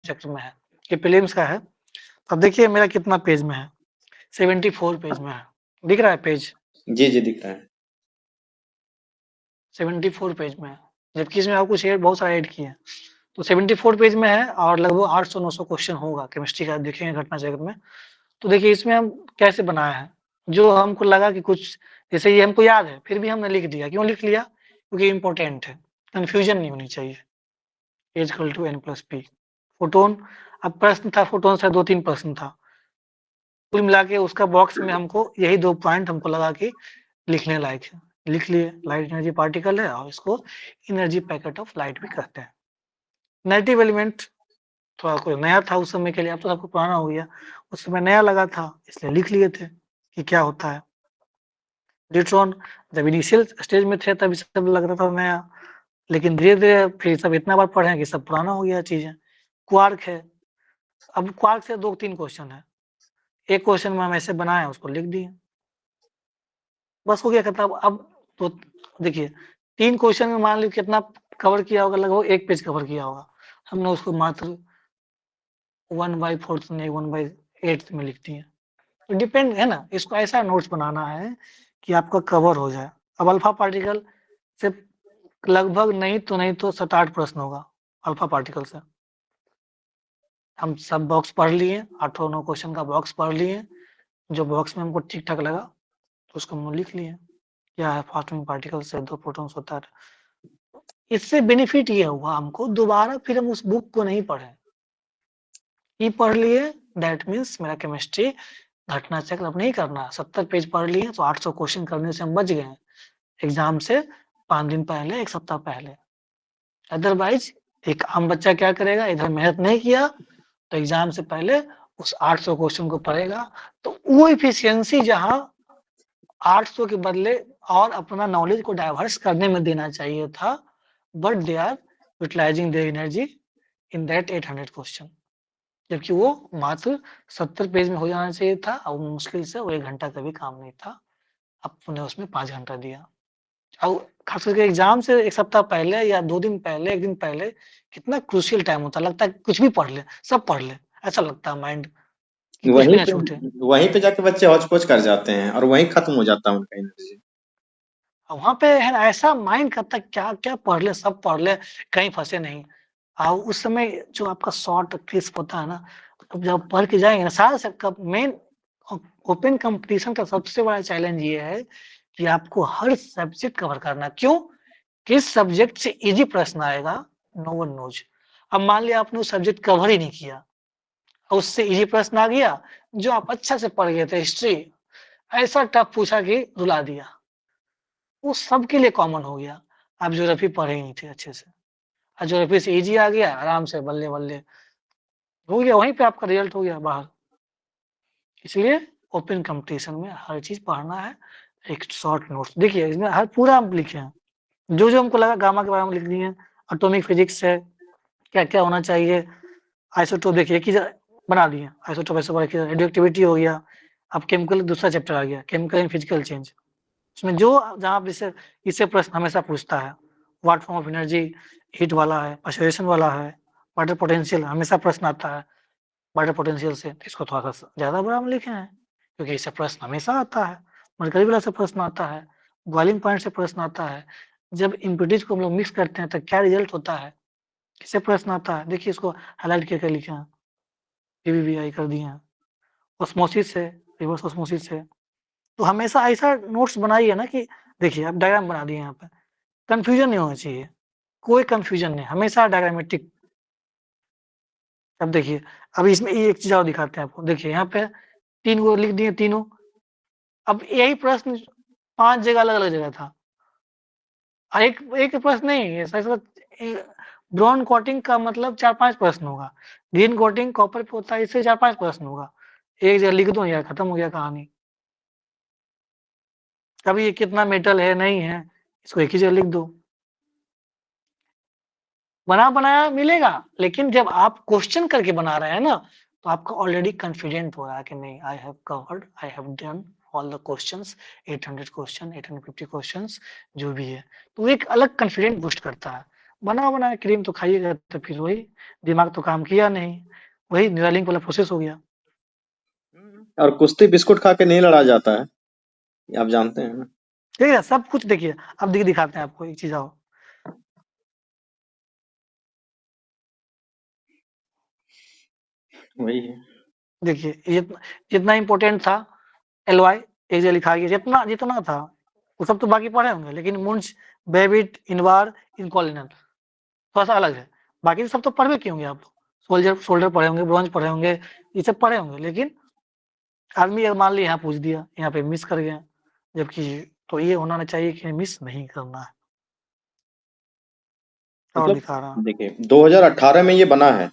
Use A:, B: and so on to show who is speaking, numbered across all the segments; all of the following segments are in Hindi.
A: चक्र में है, ये प्रीलिम्स का है। अब देखिए मेरा कितना पेज में है, 74 पेज में है, दिख रहा है पेज?
B: जी, जी दिख रहा है।
A: 74 पेज में है, जबकि इसमें आपको शेयर बहुत सारा ऐड किए हैं। तो 74 पेज में है और लगभग 800-900 क्वेश्चन होगा केमिस्ट्री का, देखेंगे घटना चक्र में। तो देखिए इसमें हम कैसे बनाए हैं, जो हमको लगा कि कुछ जैसे ये हमको याद है, फिर भी हमने लिख दिया। क्यों लिख लिया? क्योंकि इम्पोर्टेंट है, कन्फ्यूजन नहीं होनी चाहिए। E equal to n plus P photon. अब प्रश्न था फोटोन से 2-3 प्रश्न था, कुल मिला के उसका बॉक्स में हमको यही 2 पॉइंट हमको लगा कि लिखने लायक है, लिख लिए। लाइट एनर्जी पार्टिकल है और इसको एनर्जी पैकेट ऑफ लाइट भी कहते हैं। नेगेटिव एलिमेंट थोड़ा कोई नया था उस समय के लिए, अब तो सबको पुराना हो गया, उस समय नया लगा था इसलिए लिख लिए थे कि क्या होता है। न्यूट्रॉन जब इनिशियल स्टेज में थे तब सब लग रहा था नया, लेकिन धीरे-धीरे फिर सब इतना बार पढ़े हैं कि सब पुराना हो गया चीज़ें। क्वार्क है, अब क्वार्क से 2-3 क्वेश्चन है, एक क्वेश्चन में हम ऐसे बनाए उसको लिख दिए, बस हो गया खत्म। अब तो देखिए 3 क्वेश्चन में मान लीजिए कितना कवर किया होगा, लगभग 1 पेज कवर किया होगा, हमने उसको मात्र 1/4 नहीं 1/8 में लिख दिए। तो डिपेंड है ना, इसको ऐसा नोट्स बनाना है कि आपका कवर हो जाए। अब अल्फा पार्टिकल से लगभग नहीं तो 7-8 प्रश्न होगा अल्फा पार्टिकल से। हम सब बॉक्स पढ़ लिए, 8-9 क्वेश्चन का बॉक्स पढ़ लिए, जो बॉक्स में हमको ठीक-ठाक लगा तो उसको हम लिख लिए। क्या है फास्ट मूविंग पार्टिकल से 2 प्रोटॉन्स होता है। इससे बेनिफिट ये हुआ हमको, दोबारा फिर हम उस बुक को नहीं पढ़े, ये पढ़ लिए, दैट मीन्स मेरा केमिस्ट्री घटना चक्र अब नहीं करना। 70 पेज पढ़ लिए तो 800 क्वेश्चन करने से हम बच गए एग्जाम से 5 दिन पहले, 1 सप्ताह पहले। अदरवाइज एक आम बच्चा क्या करेगा, इधर मेहनत नहीं किया तो एग्जाम से पहले उस 800 क्वेश्चन को पढ़ेगा, तो वो एफिशिएंसी जहां 800 के बदले और अपना नॉलेज को डाइवर्स करने में देना चाहिए था, but they are utilising their energy in that 800 question, जबकि वो मात्र 70 पेज में हो जाना चाहिए था और मुश्किल से वो 1 घंटा का भी काम नहीं था, आपने उसमें 5 घंटा दिया। और खास करके एग्जाम से 1 सप्ताह पहले या 2 दिन पहले, 1 दिन पहले कितना क्रूशियल टाइम होता है, लगता है कुछ भी पढ़ ले, सब पढ़ ले, ऐसा लगता है माइंड कि कुछ भी
B: वहीं
A: ना
B: पे
A: छूटे।
B: वहीं पे जाके बच्चे हौच-पौच कर जाते हैं और वहीं खत्म हो जाता है उनका एनर्जी।
A: वहाँ पे है ना ऐसा माइंड करता है क्या-क्या पढ़ ले, सब पढ़ ले, कहीं फँसे नहीं। और उस समय जो आपका शॉर्ट क्रिस्प होता है ना, अब जब पढ़ के जाएँगे ना सारा सब कब मेन ओपन कॉम्पिटिशन का सबसे बड़ा चैलेंज ये है कि आपको हर सब्जेक्ट कवर करना है। क्यों? किस सब्जेक्ट से ईज़ी प्रश्न आएगा, नो वन नोज़। अब मान लिया आपने वो सब्जेक्ट कवर ही नहीं किया और उससे ईज़ी प्रश्न आ गया, जो आप अच्छा से पढ़ गए थे हिस्ट्री, ऐसा टफ पूछा कि रुला दिया। वो सबके लिए कॉमन हो गया। आप ज्योग्राफी पढ़े ही नहीं थे अच्छे से। ज्योग्राफी से ईज़ी आ गया, आराम से बल्ले-बल्ले हो गया, वहीं पे आपका रिजल्ट हो गया बाहर। इसलिए ओपन कॉम्पिटिशन में हर चीज़ पढ़ना है, एक शॉर्ट नोट्स देखिए इसमें हर पूरा हम लिखे हैं। जो-जो हमको लगा गामा के बारे में लिख दिए, एटॉमिक फिजिक्स है, क्या-क्या होना चाहिए, आइसोटोप देखिए एक ही बना दिए, आइसोटोप ऐसे रेडियोएक्टिविटी हो गया, अब केमिकल दूसरा चैप्टर आ गया, केमिकल एंड फिजिकल चेंज। इसमें जो जहाँ जैसे इससे प्रश्न हमेशा पूछता है, what form of energy, heat वाला है, ऑक्सीडेशन वाला है, वाटर पोटेंशियल हमेशा प्रश्न आता है, वाटर पोटेंशियल से इसको थोड़ा-सा ज़्यादा बड़ा में लिखे हैं, क्योंकि इससे प्रश्न हमेशा आता है, मरकरी वाला से प्रश्न आता है, बॉइलिंग पॉइंट से प्रश्न आता है, जब इम्प्यूरिटीज़ को हम लोग मिक्स करते हैं तो क्या रिजल्ट होता है, इससे प्रश्न आता है। देखिए इसको हाइलाइट करके लिखे हैं, पीवीवीआई कर दिए हैं, ऑस्मोसिस है, रिवर्स ऑस्मोसिस है। तो हमेशा ऐसा नोट्स बनाइए ना कि देखिए अब डायग्राम बना दिए यहाँ पे, कन्फ्यूजन नहीं होना चाहिए, कोई कन्फ्यूजन नहीं, हमेशा डायग्रामेटिक। अब देखिए, अब इसमें एक चीज़ और दिखाते हैं आपको, देखिए यहाँ पे 3 गो लिख दिए तीनों, अब यही प्रश्न 5 जगह अलग-अलग जगह था। एक एक प्रश्न नहीं, ब्राउन कोटिंग का मतलब 4-5 प्रश्न होगा, ग्रीन कोटिंग कॉपर पे होता है, इससे 4-5 प्रश्न होगा। एक जगह लिख दो यार खत्म हो गया कहानी। कभी ये कितना मेटल है, नहीं है, इसको एक ही जगह लिख दो। बना बनाया मिलेगा, लेकिन जब आप क्वेश्चन करके बना रहे हैं ना, तो आपका ऑलरेडी कॉन्फिडेंट हो रहा है कि नहीं I have covered, I have done all the questions, 800 question, 850 questions जो भी है। तो एक अलग कॉन्फिडेंट बूस्ट करता है। बना बनाया क्रीम तो खाइएगा तो फिर वही दिमाग तो काम किया नहीं, वही न्यूरालिंक वाला प्रोसेस हो गया।
B: और कुश्ती बिस्कुट खा के नहीं लड़ा जाता है, ये आप जानते हैं ना।
A: ठीक है, सब कुछ देखिए, अब दिखाते हैं आपको एक चीज़ आओ।
B: वही है।
A: देखिए ये जितना इम्पोर्टेंट था एलवाई एक जगह लिखा गया, जितना जितना था वो सब तो बाकी पढ़े होंगे, लेकिन मुंज, बेबिट, इनवार, इनकॉलिनल थोड़ा-सा अलग है। बाकी सब तो पढ़े किए होंगे आप। सोल्जर शोल्डर पढ़े होंगे, ब्रोंज पढ़े होंगे, ये सब पढ़े होंगे, लेकिन आदमी अगर मान लिया यहाँ पूछ दिया, यहाँ पे मिस कर गया, जबकि तो ये होना चाहिए कि मिस नहीं करना है। और
B: मतलब
A: दिखा रहा हूँ।
B: देखिए 2018 में ये बना है,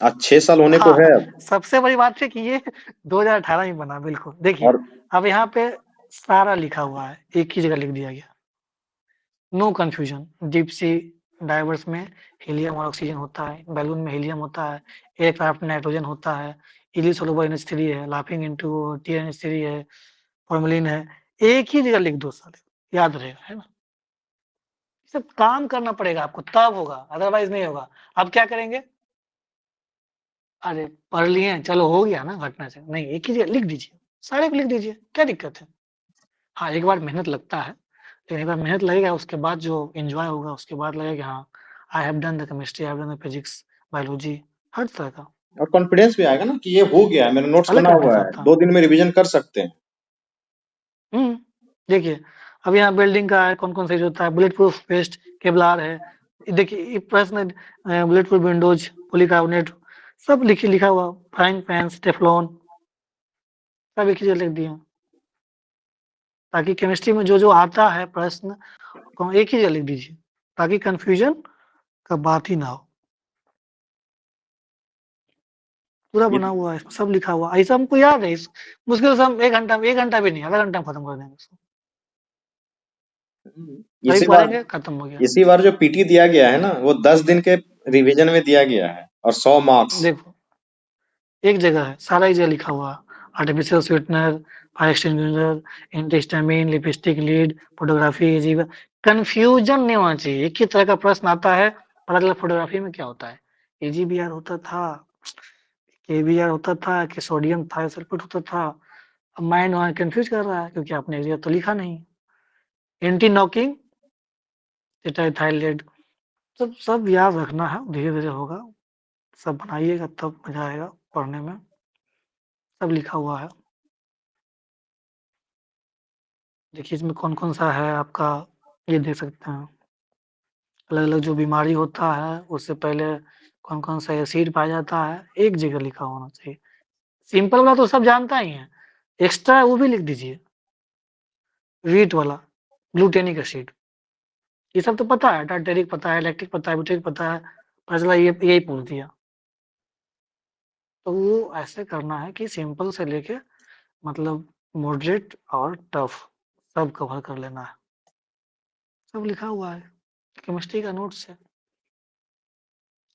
B: आज 6 साल होने को
A: हाँ,
B: है अब।
A: सबसे बड़ी बात है कि ये 2018 में बना बिल्कुल। देखिए,
B: और
A: अब यहाँ पे सारा लिखा हुआ है, एक ही जगह लिख दिया गया। No confusion, deep sea divers में हीलियम और ऑक्सीजन होता है, बैलून में हीलियम होता है, एयरक्राफ्ट में नाइट्रोजन होता है, इली सोलुबल NH3 है, लाफिंग इनटू TNH3 है, फॉर्मेलिन है। एक ही जगह लिख दो साले, याद रहेगा, है ना? सब काम करना पड़ेगा आपको तब होगा, अदरवाइज नहीं होगा। अब क्या करेंगे? अरे पढ़ लिए, चलो हो गया ना घटना से, नहीं एक ही जगह लिख दीजिए, सारे को लिख दीजिए, क्या दिक्कत है? हाँ, एक बार मेहनत लगता है, लेकिन एक बार मेहनत लगेगा उसके बाद जो एन्जॉय होगा, उसके बाद लगेगा कि हाँ, I have done the chemistry, I have done the physics, biology, हर तरह का,
B: और कॉन्फिडेंस भी आएगा ना कि ये हो गया है, मेरा नोट्स
A: अलग
B: बना
A: कॉन्फिडेंस
B: हुआ है,
A: आता है।
B: 2 दिन में रिवीजन कर सकते हैं।
A: देखिए, अब यहाँ बिल्डिंग का है, कौन-कौन सा यूज़ होता है, बुलेट प्रूफ वेस्ट, केवलार है। देखिए, ये प्रश्न बुलेट प्रूफ विंडोज, पॉलीकार्बोनेट, सब लिखा हुआ, फ्राइंग पैन्स, टेफ्लॉन, सब एक ही जगह लिख दिए हैं। ताकि केमिस्ट्री में जो आता है प्रश्न को एक ही जगह लिख दीजिए, ताकि कन्फ्यूजन का बात ही ना हो। पूरा
B: ये
A: बना हुआ है, सब लिखा हुआ है, ऐसा हमको याद है। इस मुश्किल से हम 1 घंटा में, 1 घंटा भी नहीं, आधा घंटा में खत्म कर देंगे इसको। अभी
B: इसी बार
A: पढ़ेंगे, खत्म हो गया।
B: इसी बार जो पीटी दिया गया है ना, वो 10 दिन के रिवीजन में दिया गया है और 100 मार्क्स।
A: देखो, एक जगह है, सारा एक जगह लिखा हुआ है। Artificial sweetener, fire extinguisher, antihistamine, lipstick lead, photography, अजीब कन्फ्यूजन नहीं होना चाहिए। एक ही तरह का प्रश्न आता है, पता चला फोटोग्राफी में क्या होता है? AGBR होता था, KBR होता था कि सोडियम थायोसल्फेट होता था। अब माइंड वहाँ कन्फ्यूज कर रहा है क्योंकि आपने एक जगह तो लिखा नहीं। एंटी नॉकिंग, एटाइथाइलेट, सब सब याद रखना है, धीरे-धीरे होगा। सब बनाइएगा तब मज़ा आएगा पढ़ने में। सब लिखा हुआ है। देखिए इसमें कौन-कौन सा है आपका, ये देख सकते हैं। अलग-अलग जो बीमारी होता है उससे पहले कौन-कौन सा एसिड पाया जाता है, एक जगह लिखा होना चाहिए। सिंपल वाला तो सब जानता ही है, एक्स्ट्रा वो भी लिख दीजिए। व्हीट वाला, ग्लूटेनिक एसिड, ये सब तो पता है, टार्टेरिक पता है, लैक्टिक पता है, ब्यूटेरिक पता है, पता चला ये यही पूछ दिया। तो वो ऐसे करना है कि सिंपल से लेके मतलब मॉडरेट और टफ सब कवर कर लेना है। सब लिखा हुआ है, केमिस्ट्री का नोट्स है।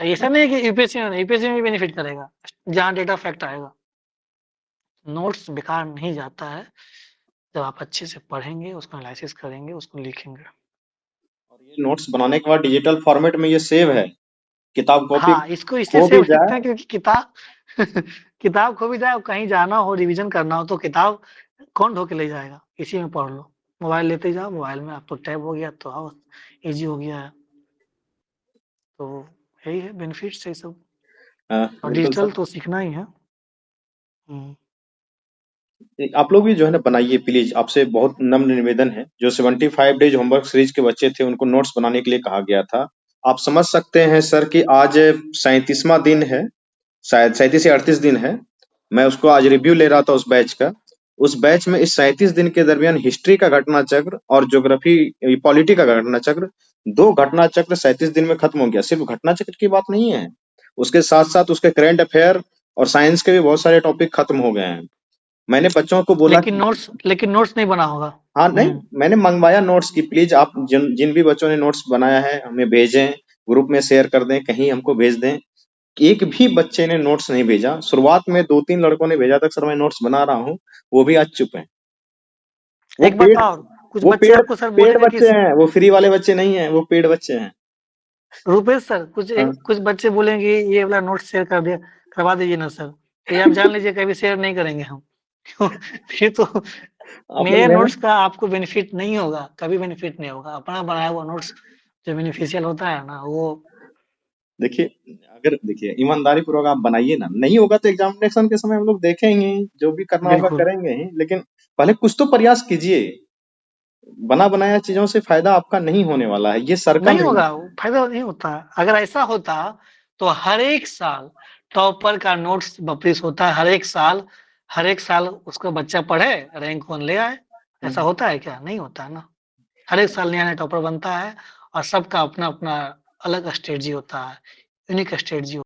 A: ऐसा नहीं है कि यूपीएससी में भी बेनिफिट करेगा, जहाँ डेटा फैक्ट आएगा। नोट्स बेकार नहीं जाता है, जब आप अच्छे से पढ़ेंगे, उसको एनालिसिस करेंगे, उसको लिखेंगे।
B: और ये नोट्स बनाने के बाद डिजिटल फॉर्मेट में ये सेव है, किताब कॉपी
A: हाँ, इसको इसलिए
B: खो भी
A: सेव
B: जाए।
A: लिखते हैं क्योंकि किताब किताब खो भी जाए, कहीं जाना हो, रिवीजन करना हो तो किताब कौन ढो के ले जाएगा? इसी में पढ़ लो। मोबाइल लेते जाओ, मोबाइल में अब तो टैब हो गया तो आओ, ईज़ी हो गया है। तो यही है बेनिफिट्स है सब, और
B: बिल्कुल
A: डिजिटल
B: सर।
A: तो सीखना ही है। हुँ।
B: आप लोग भी जो है ना बनाइए प्लीज, आपसे बहुत नम्र निवेदन है। जो 75 डेज होमवर्क सीरीज के बच्चे थे उनको नोट्स बनाने के लिए कहा गया था। आप समझ सकते हैं सर कि आज 37वां दिन है, शायद 37 या 38 दिन है। मैं उसको आज रिव्यू ले रहा था उस बैच का। उस बैच में इस 37 दिन के दरमियान हिस्ट्री का घटना चक्र और ज्योग्राफी पॉलिटी का घटना चक्र, 2 घटना चक्र 37 दिन में खत्म हो गया। सिर्फ घटना चक्र की बात नहीं है, उसके साथ साथ उसके करंट अफेयर और साइंस के भी बहुत सारे टॉपिक खत्म हो गए हैं। मैंने बच्चों को बोला कि
A: लेकिन नोट्स नहीं बना होगा।
B: हाँ, नहीं,
A: हुँ।
B: मैंने मंगवाया नोट्स की प्लीज आप जिन जिन भी बच्चों ने नोट्स बनाया है हमें भेजें, ग्रुप में शेयर कर दें, कहीं हमको भेज दें। एक भी बच्चे ने नोट्स नहीं भेजा। शुरुआत में 2-3 लड़कों ने भेजा था सर मैं नोट्स बना रहा हूँ, वो भी आज चुप हैं। वो
A: एक बात
B: पेड
A: और, कुछ
B: वो
A: बच्चे
B: पेड
A: आपको सर
B: पेड
A: बोलेंगे कि
B: बच्चे हैं, वो फ्री वाले बच्चे नहीं हैं, वो पेड बच्चे हैं।
A: रुपेश सर
B: हाँ।
A: कुछ बच्चे बोलेंगे ये वाला नोट शेयर करवा दीजिए ना सर, ये आप जान लीजिए कभी शेयर नहीं करेंगे हम। क्यों? फिर तो
B: आप लोग
A: मेरे
B: जो है ना,
A: नोट्स का आपको बेनिफिट नहीं होगा, कभी बेनिफिट नहीं होगा। अपना बनाया हुआ नोट्स जो बेनिफिशियल होता है ना वो
B: देखिए, अगर देखिए ईमानदारी पूर्वक आप बनाइए ना, नहीं होगा तो एग्जामिनेशन के समय हम लोग देखेंगे ही, जो भी करना होगा
A: बिल्कुल
B: करेंगे ही, लेकिन पहले कुछ तो प्रयास कीजिए। बना बनाया चीजों से फायदा आपका नहीं होने वाला है, ये सर का
A: नहीं
B: निर्णय
A: होगा, फायदा नहीं होता। अगर ऐसा होता तो हर एक साल टॉपर का नोट्स पब्लिश होता है, हर एक साल उसका बच्चा पढ़े, रैंक 1 ले आए।
B: है।
A: ऐसा होता है क्या? नहीं होता है ना। हर एक साल नया नया टॉपर बनता है और सबका अपना अपना अलग स्ट्रेटजी होता है, यूनिक स्ट्रेटजी